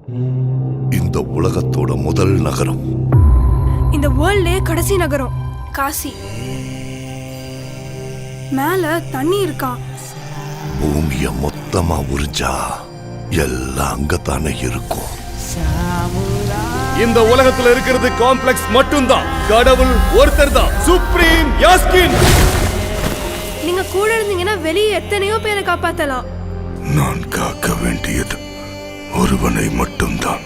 இந்த உலகத்தோட முதல் நகரம், இந்த வேர்ல்ட்லயே கடைசி நகரம் காசி. மேல தண்ணி இருக்கா? பூமிய மொத்தமா உறிஞ்சா எல்லாம் அங்கத்தானே இருக்கும். இந்த உலகத்துல இருக்கிறது காம்ப்ளெக்ஸ் மட்டும்தான். கடவுள் ஒருத்தர் தான், சுப்ரீம் யாஸ்கின். நீங்க கூட இருந்தீங்கன்னா வெளியே எத்தனையோ பேரை காப்பாத்தலாம். நான் காக்க வேண்டியது ஒருவனை மட்டும்தான்.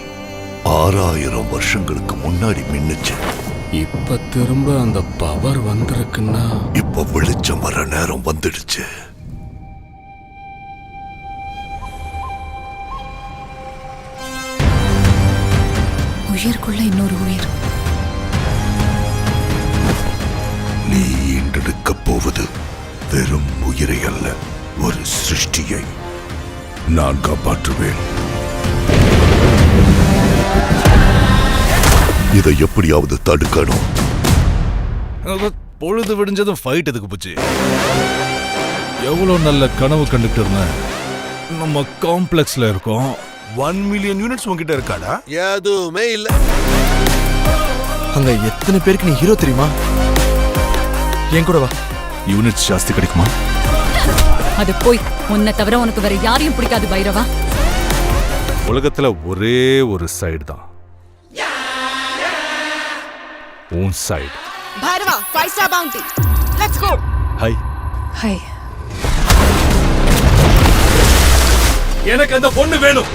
6000 வருஷங்களுக்கு முன்னாடி மின்னுச்சு. இப்ப திரும்ப அந்த பவர் வந்திருக்குன்னா இப்ப வெளிச்சம் வர நேரம் வந்துடுச்சு. உயிர்க்குள்ள இன்னொரு உயிர். நீ ஈண்டெடுக்க போவது வெறும் உயிரை அல்ல, ஒரு சிருஷ்டியை. நான் காப்பாற்றுவேன். இதை எப்படியாவது தடுக்கணும். பொழுது விடிஞ்சதும் ஃபைட் எதுக்கு போச்சு? எவ்வளவு நல்ல கனவு கண்டுட்டு இருந்தேன். நம்ம காம்ப்ளெக்ஸ்ல இருக்கோம். 1 மில்லியன் யூனிட்ஸ் உங்ககிட்ட இருக்காடா? எதுவுமே இல்ல. அங்க எத்தனை பேருக்கு நீ ஹீரோ தெரியுமா? என் கூட வா. யூனிட்ஸ் ஜாஸ்தி கிடைக்குமா? அது போய் உன்னை தவிர உனக்கு வேற யாரையும் பிடிக்காது பைரவா. உலகத்துல ஒரே ஒரு சைடு தான், உன் side. Bhairava 5 star bounty. Let's go. Hi hi. எனக்கு அந்த பொண்ணு வேணும்.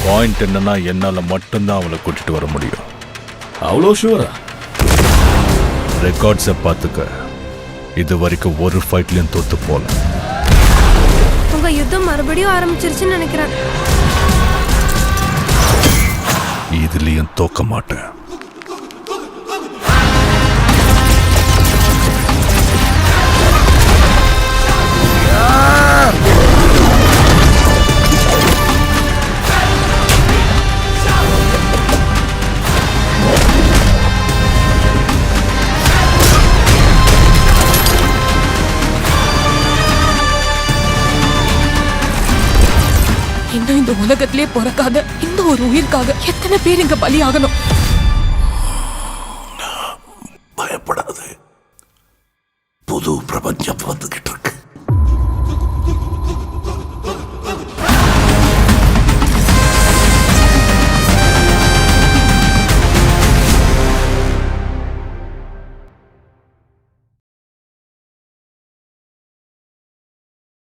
பாயிண்ட் என்னன்னா, என்னால மட்டும்தான் அவளை கூட்டிட்டு வர முடியும். அவ்வளோ ஷூரா? ரெக்கார்ட்ஸை பார்த்துக்க. இது வரைக்கும் ஒரு ஃபைட்லயும் தோத்து போல. உங்க யுத்தம் மறுபடியும் ஆரம்பிச்சிருச்சுன்னு நினைக்கிறேன். இதுலயும் தோக்க மாட்டேன். இன்னும் இந்த உலகத்திலே பிறக்காத இந்த ஒரு உயிர்க்காக எத்தனை பேர் இங்க பலியாகணும்? பயப்படாது, புது பிரபஞ்சம் வந்துகிட்டு